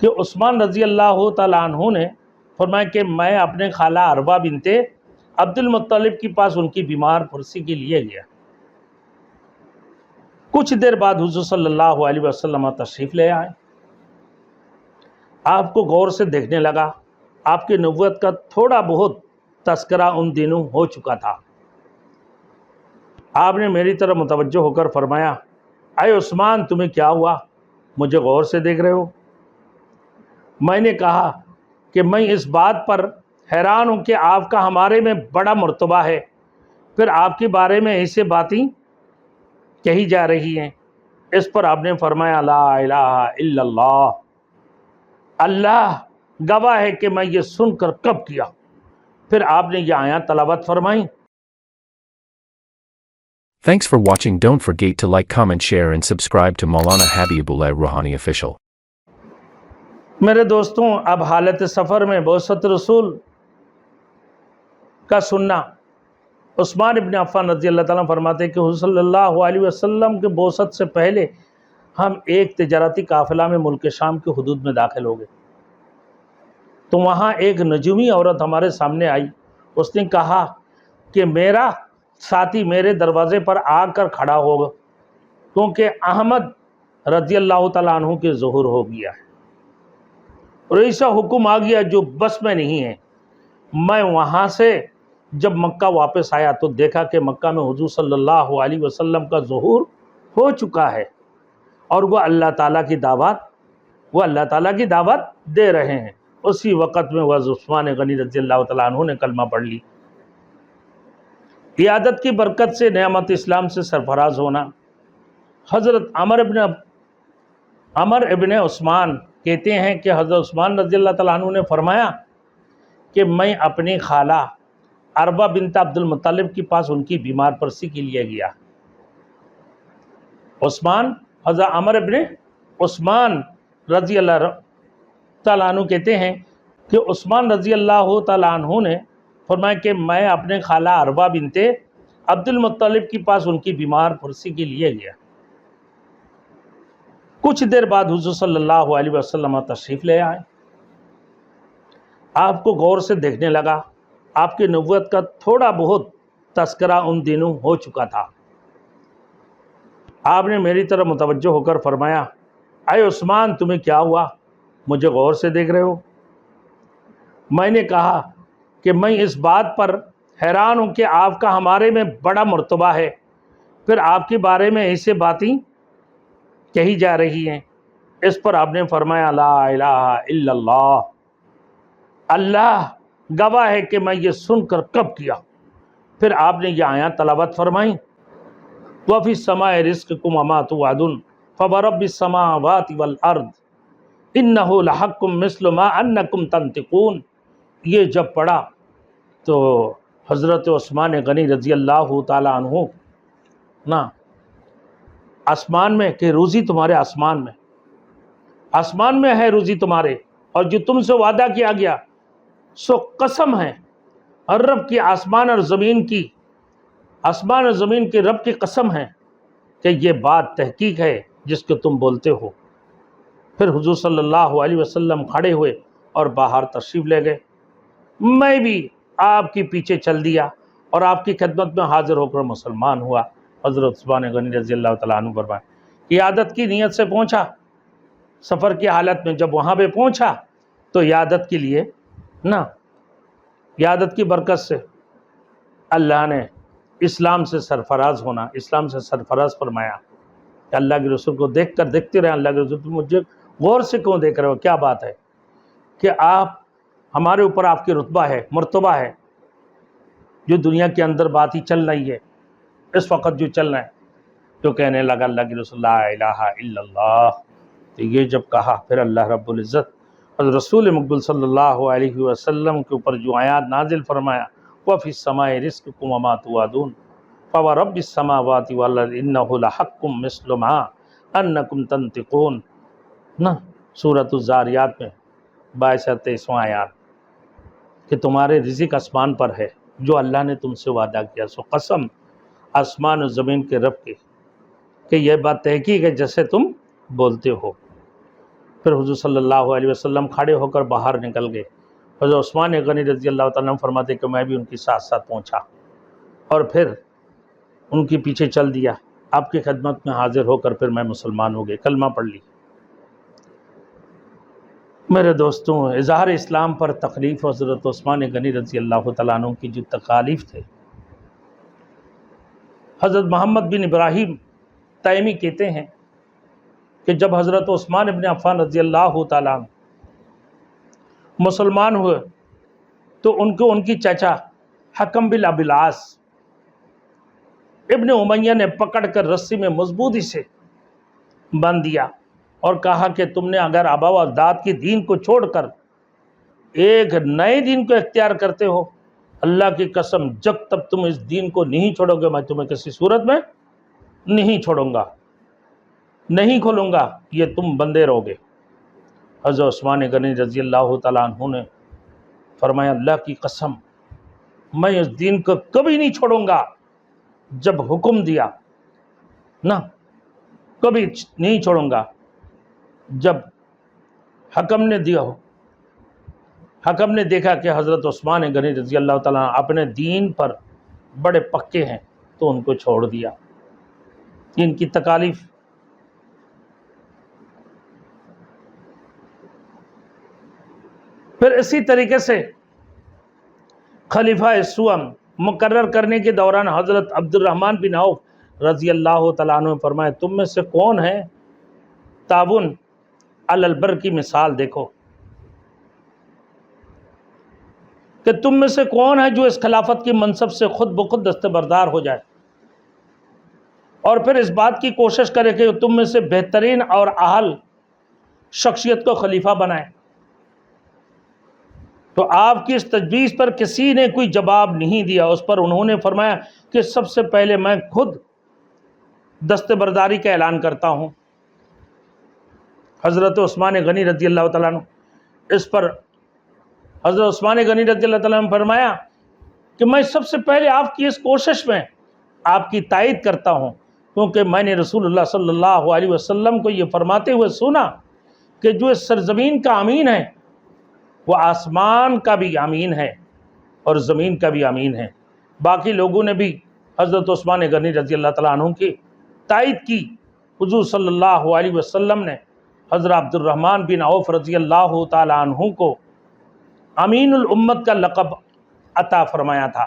کہ عثمان رضی اللہ تعالیٰ عنہ نے فرمایا کہ میں اپنے خالہ عربہ بنت عبد المطلب کے پاس ان کی بیمار پرسی کے لیے گیا۔ کچھ دیر بعد حضور صلی اللہ علیہ وسلم تشریف لے آئے۔ آپ کو غور سے دیکھنے لگا۔ آپ کی نبوت کا تھوڑا بہت تذکرہ ان دنوں ہو چکا تھا۔ آپ نے میری طرف متوجہ ہو کر فرمایا، اے عثمان تمہیں کیا ہوا؟ مجھے غور سے دیکھ رہے ہو؟ میں نے کہا کہ میں اس بات پر حیران ہوں کہ آپ کا ہمارے میں بڑا مرتبہ ہے، پھر آپ کے بارے میں ایسے باتیں کہی جا رہی ہیں۔ اس پر آپ نے فرمایا، لا الہ الا اللہ، اللہ گواہ ہے کہ میں یہ سن کر کب کیا۔ پھر آپ نے یہ آیات تلاوت فرمائیں۔ Thanks for watching. Don't forget to like, comment, share and subscribe to Maulana Habibullah Rouhani Official. میرے دوستوں، اب حالت سفر میں بعثت رسول کا سننا، عثمان ابن عفان رضی اللہ تعالیٰ فرماتے ہیں کہ حضور صلی اللہ علیہ وسلم کے بعثت سے پہلے ہم ایک تجارتی قافلہ میں ملک شام کے حدود میں داخل ہو گئے، تو وہاں ایک نجومی عورت ہمارے سامنے آئی۔ اس نے کہا کہ میرا ساتھی میرے دروازے پر آ کر کھڑا ہوگا کیونکہ احمد رضی اللہ تعالیٰ عنہ کے ظہور ہو گیا ہے، اور ایسا حکم آ گیا جو بس میں نہیں ہے۔ میں وہاں سے جب مکہ واپس آیا تو دیکھا کہ مکہ میں حضور صلی اللہ علیہ وسلم کا ظہور ہو چکا ہے، اور وہ اللہ تعالیٰ کی دعوت دے رہے ہیں۔ اسی وقت میں وہ عثمان غنی رضی اللہ تعالیٰ عنہ نے کلمہ پڑھ لی۔ قیادت کی برکت سے نعمت اسلام سے سرفراز ہونا۔ حضرت عمر ابن عثمان کہتے ہیں کہ حضرت عثمان رضی اللہ تعالیٰ عنہ نے فرمایا کہ میں اپنی خالہ عربہ بنت عبد المطلب کے پاس ان کی بیمار پرسی کے لیے گیا۔ حضرت عمر ابن عثمان رضی اللہ تعالیٰ عنہ کہتے ہیں کہ عثمان رضی اللہ تعالیٰ عنہ نے فرمایا کہ میں اپنے خالہ عربہ بنت عبد المطلب کے پاس ان کی بیمار پرسی کے لیے گیا۔ کچھ دیر بعد حضور صلی اللہ علیہ وسلم تشریف لے آئے۔ آپ کو غور سے دیکھنے لگا۔ آپ کی نبوت کا تھوڑا بہت تذکرہ ان دنوں ہو چکا تھا۔ آپ نے میری طرف متوجہ ہو کر فرمایا، اے عثمان تمہیں کیا ہوا؟ مجھے غور سے دیکھ رہے ہو؟ میں نے کہا کہ میں اس بات پر حیران ہوں کہ آپ کا ہمارے میں بڑا مرتبہ ہے، پھر آپ کے بارے میں ایسے باتیں کہی جا رہی ہیں۔ اس پر آپ نے فرمایا، لا الہ الا اللہ، اللہ گواہ ہے کہ میں یہ سن کر کب کیا۔ پھر آپ نے یہ آیات تلاوت فرمائیں۔ وَفِي السَّمَاءِ رِزْقُكُمْ وَمَا تُوعَدُونَ فَوَرَبِّ السَّمَاوَاتِ وَالْأَرْضِ إِنَّهُ لَحَقٌّ مِثْلُ مَا أَنَّكُمْ تَنطِقُونَ۔ یہ جب پڑھا تو حضرت عثمان غنی رضی اللہ تعالیٰ عنہ آسمان میں کہ روزی تمہارے آسمان میں ہے روزی تمہارے، اور جو تم سے وعدہ کیا گیا سو قسم ہے اور رب کی آسمان اور زمین کے رب کی قسم ہے کہ یہ بات تحقیق ہے جس کو تم بولتے ہو۔ پھر حضور صلی اللہ علیہ وسلم کھڑے ہوئے اور باہر تشریف لے گئے۔ میں بھی آپ کے پیچھے چل دیا اور آپ کی خدمت میں حاضر ہو کر مسلمان ہوا۔ حضرت عثمان غنی رضی اللہ تعالیٰ عنہ فرمائے، قیادت کی نیت سے پہنچا، سفر کی حالت میں جب وہاں پہ پہنچا تو قیادت کے لیے قیادت کی برکت سے اللہ نے اسلام سے سرفراز فرمایا کہ اللہ کے رسول کو دیکھتے رہے۔ اللہ کے رسول تو مجھے غور سے کیوں دیکھ رہے ہو؟ کیا بات ہے کہ آپ ہمارے اوپر آپ کی رتبہ ہے، مرتبہ ہے، جو دنیا کے اندر بات ہی چل رہی ہے اس وقت جو چل رہا ہے۔ تو کہنے لگا اللہ کے رسول، لا الہ الا اللہ۔ تو یہ جب کہا پھر اللہ رب العزت حضرت رسول مقبول صلی اللہ علیہ وسلم کے اوپر جو آیات نازل فرمایا، وَفِي السَّمَاءِ رِزْقُكُمْ وَمَا تُوعَدُونَ فَوَرَبِّ السَّمَاوَاتِ وَالْأَرْضِ إِنَّهُ لَحَقٌّ مِثْلُ مَا أَنَّكُمْ تَنطِقُونَ۔ سورۃ الزاریات میں 22 اور 23 آیات کہ تمہارے رزق آسمان پر ہے، جو اللہ نے تم سے وعدہ کیا سو قسم آسمان و زمین کے رب کے کہ یہ بات تحقیق ہے جیسے تم بولتے ہو۔ پھر حضور صلی اللہ علیہ وسلم کھڑے ہو کر باہر نکل گئے۔ حضرت عثمان غنی رضی اللہ تعالیٰ عنہ فرماتے کہ میں بھی ان کی ساتھ ساتھ پہنچا اور پھر ان کے پیچھے چل دیا۔ آپ کی خدمت میں حاضر ہو کر پھر میں مسلمان ہو گئے، کلمہ پڑھ لی۔ میرے دوستوں، اظہار اسلام پر تکلیف حضرت عثمان غنی رضی اللہ تعالیٰ عنہ کی جو تکالیف تھے، حضرت محمد بن ابراہیم تیمی کہتے ہیں کہ جب حضرت عثمان بن عفان رضی اللہ تعالیٰ عنہ مسلمان ہوئے تو ان کی چچا حکم بن ابی العاص ابن امیہ نے پکڑ کر رسی میں مضبوطی سے باندھ دیا اور کہا کہ تم نے اگر آبا و اجداد کے دین کو چھوڑ کر ایک نئے دین کو اختیار کرتے ہو، اللہ کی قسم جب تک تم اس دین کو نہیں چھوڑو گے میں تمہیں کسی صورت میں نہیں چھوڑوں گا، نہیں کھولوں گا، یہ تم بندے رہو گے۔ حضرت عثمان غنی رضی اللہ تعالیٰ عنہ نے فرمایا اللہ کی قسم میں اس دین کو کبھی نہیں چھوڑوں گا، جب حکم دیا نہ کبھی نہیں چھوڑوں گا۔ جب حکم نے دیا ہو، حکم نے دیکھا کہ حضرت عثمان غنی رضی اللہ تعالیٰ عنہ اپنے دین پر بڑے پکے ہیں تو ان کو چھوڑ دیا۔ ان کی تکالیف پھر اسی طریقے سے خلیفہ سوم مقرر کرنے کے دوران حضرت عبد الرحمن بن عوف رضی اللہ تعالیٰ عنہ نے فرمایا تم میں سے کون ہے تعاون علی البر کی مثال دیکھو کہ تم میں سے کون ہے جو اس خلافت کی منصب سے خود بخود دستبردار ہو جائے اور پھر اس بات کی کوشش کرے کہ تم میں سے بہترین اور اہل شخصیت کو خلیفہ بنائے۔ تو آپ کی اس تجویز پر کسی نے کوئی جواب نہیں دیا۔ اس پر انہوں نے فرمایا کہ سب سے پہلے میں خود دستبرداری کا اعلان کرتا ہوں۔ حضرت عثمان غنی رضی اللہ تعالیٰ عنہ اس پر حضرت عثمان غنی رضی اللہ تعالیٰ عنہ نے فرمایا کہ میں سب سے پہلے آپ کی اس کوشش میں آپ کی تائید کرتا ہوں، کیونکہ میں نے رسول اللہ صلی اللہ علیہ وسلم کو یہ فرماتے ہوئے سنا کہ جو اس سرزمین کا امین ہے وہ آسمان کا بھی امین ہے اور زمین کا بھی امین ہے۔ باقی لوگوں نے بھی حضرت عثمان غنی رضی اللہ تعالیٰ عنہ کی تائید کی۔ حضور صلی اللہ علیہ وسلم نے حضرت عبد الرحمن بن عوف رضی اللہ تعالیٰ عنہ کو امین الامت کا لقب عطا فرمایا تھا۔